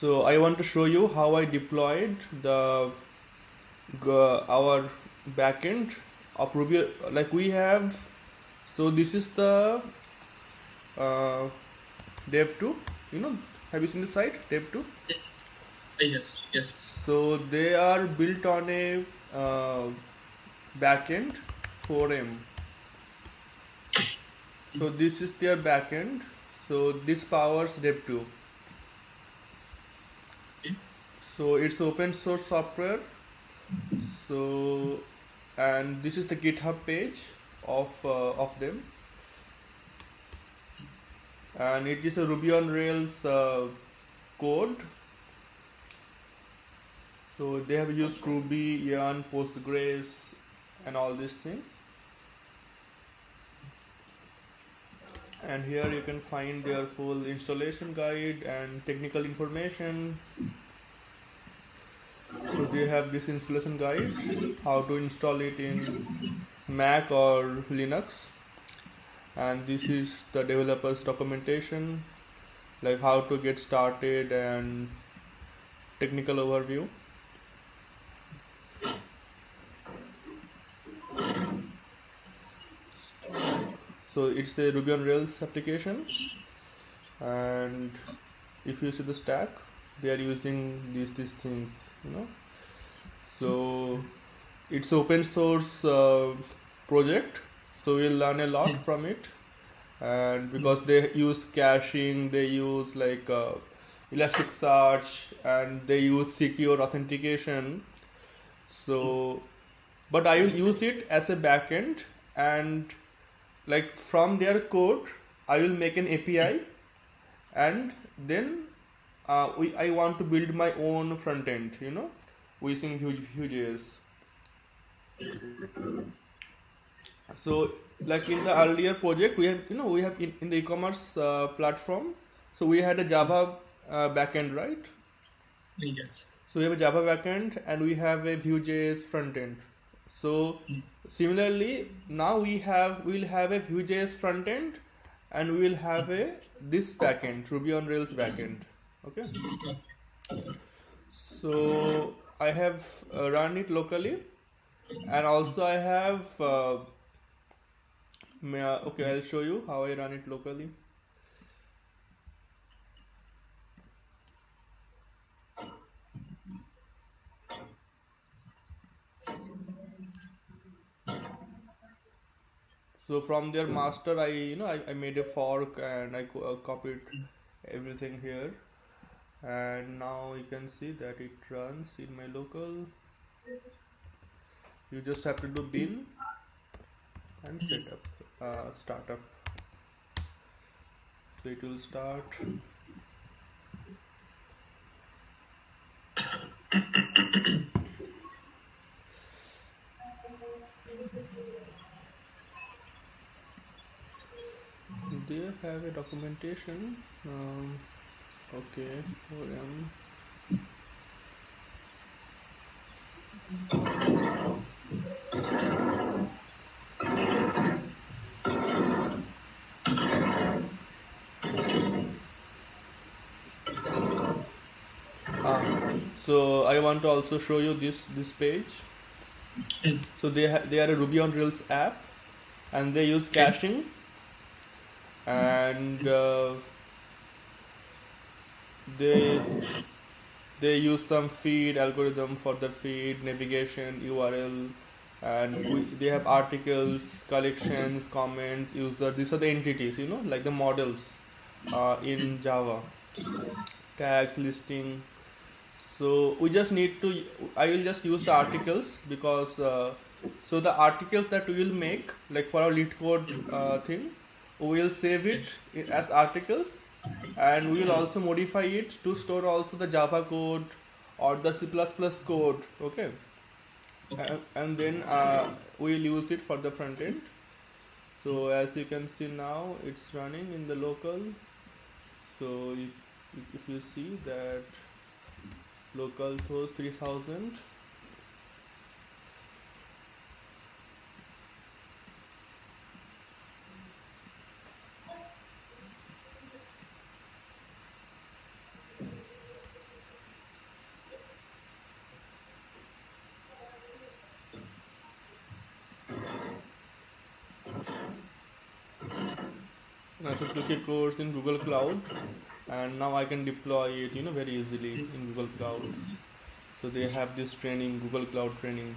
So I want to show you how I deployed the our backend of Ruby. Like we have, so this is the uh, Dev2. You know, have you seen the site Dev2? Yes, yes. So they are built on a backend 4M. So this is their backend. So this powers Dev2. Okay. So it's open source software. So and this is the GitHub page of them, and it is a Ruby on Rails code. So they have used Ruby, Yarn, Postgres, and all these things. And here you can find their full installation guide and technical information. So they have this installation guide, how to install it in Mac or Linux. And this is the developers documentation, like how to get started and technical overview. So it's a Ruby on Rails application, and if you see the stack, they are using these things, you know. So it's open source project, so we'll learn a lot from it. And because they use caching, they use like Elasticsearch, and they use secure authentication. So, but I will use it as a backend, and like from their code, I will make an API, and then I want to build my own front end, you know, using Vue.js. So like in the earlier project, we have, you know, we have in the e-commerce platform, so we had a Java backend, right? Yes. So we have a Java backend and we have a Vue.js front end. So similarly, now we'll have a Vue.js front end, and we will have a this backend, Ruby on Rails backend. Okay. So I have run it locally, and also I have okay, I'll show you how I run it locally. So from their master, I made a fork, and I copied everything here, and now you can see that it runs in my local. You just have to do bin and setup, startup. So it will start. They have a documentation. Okay, OM. Ah, so I want to also show you this page. So they are a Ruby on Rails app, and they use Okay. caching, and they they use some feed algorithm for the feed navigation URL, and they have articles, collections, comments, user. These are the entities, you know, like the models in Java, tags, listing. So we just need to. I will just use the articles because so the articles that we will make, like for our lead code thing, we will save it as articles, and we will also modify it to store also the Java code or the C++ code. Okay, Okay. and then we will use it for the front end. So as you can see now, it's running in the local. So if you see that local host 3000, Authenticated codes in Google Cloud, and now I can deploy it, very easily in Google Cloud. So they have this training, Google Cloud training.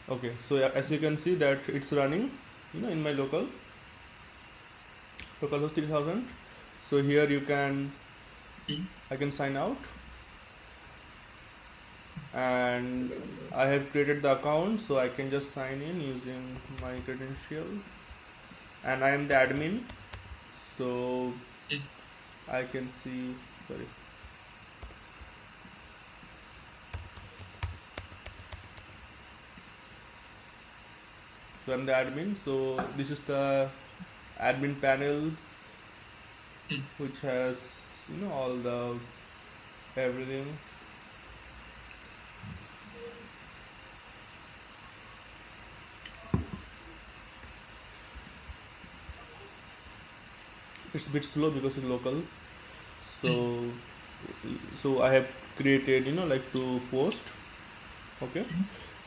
Okay, so yeah, as you can see that it's running, in my localhost 3000. So here I can sign out, and I have created the account, so I can just sign in using my credential, and I am the admin, so I can see, sorry. So I'm the admin, so this is the admin panel, which has, all the everything. It's a bit slow because it's local. So I have created, like to post. Okay.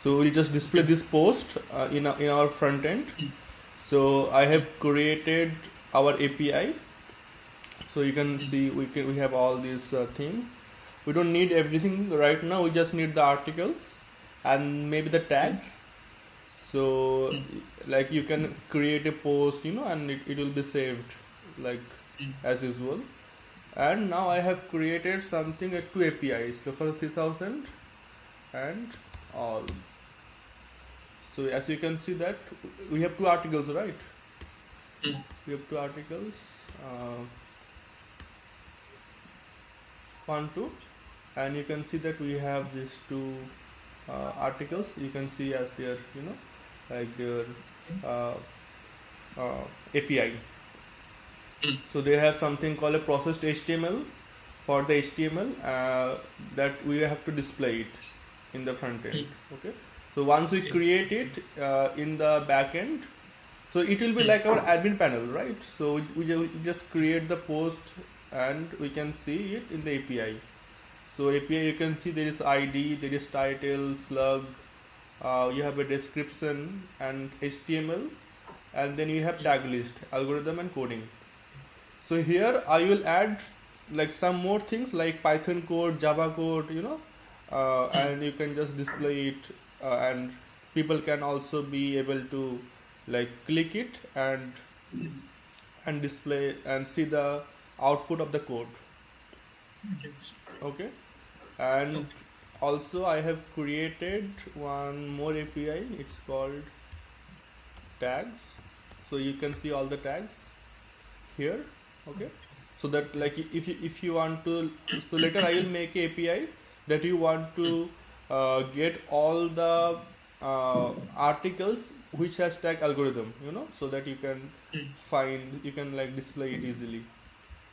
So we'll just display this post in our front end. So I have created our API. So you can see we have all these things. We don't need everything right now. We just need the articles and maybe the tags. So like you can create a post, and it will be saved like as usual. And now I have created something at two APIs, local 3000 and all. So as you can see that we have two articles, right? We have two articles, 1, 2, and you can see that we have these two articles. You can see as their, like their API. So they have something called a processed HTML for the HTML that we have to display it in the front end. Okay. So once we create it in the back end, so it will be like our admin panel, right? So we just create the post and we can see it in the API. So API, you can see there is ID, there is title, slug, you have a description and HTML, and then you have tag list, algorithm and coding. So here I will add like some more things like Python code, Java code, and you can just display it, and people can also be able to like click it and display and see the output of the code. Okay. And also I have created one more API. It's called tags. So you can see all the tags here. Okay. So that like if you want to, so later I will make a API that you want to get all the articles which has tag algorithm, so that you can you can like display it easily.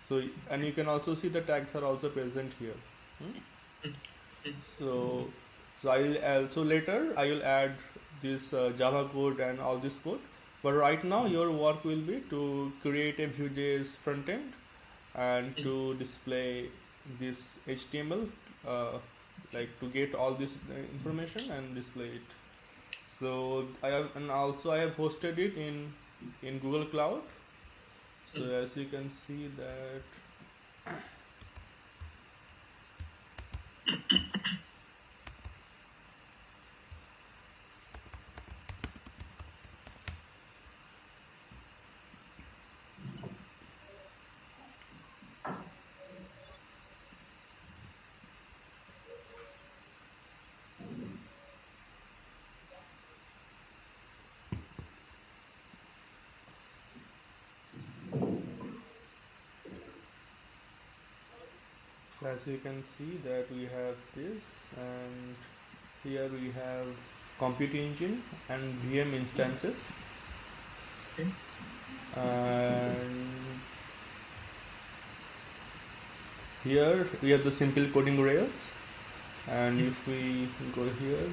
So and you can also see the tags are also present here. So so later I will add this Java code and all this code. But right now your work will be to create a Vue.js front end and to display this HTML, like to get all this information and display it. So I have hosted it in Google Cloud. So as you can see that So as you can see that we have this, and here we have compute engine and VM instances. And here we have the simple coding Rails, and if we go here,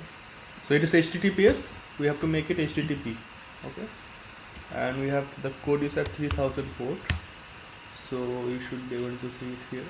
so it is HTTPS, we have to make it HTTP. Okay, and we have the code is at 3000 port, so you should be able to see it here.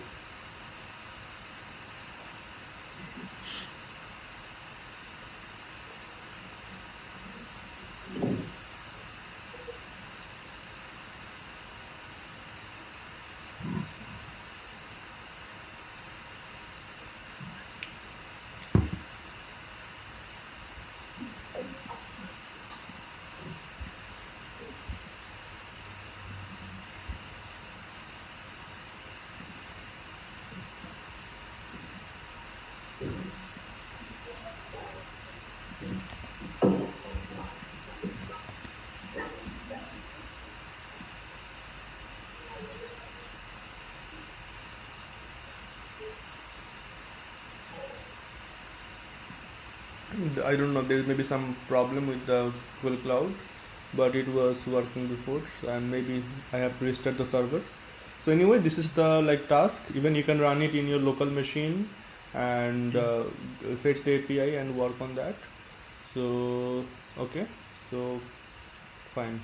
I don't know, there may be some problem with the Google Cloud, but it was working before, and maybe I have to restart the server. So anyway, this is the like task. Even you can run it in your local machine and fetch the API and work on that. So okay, so fine.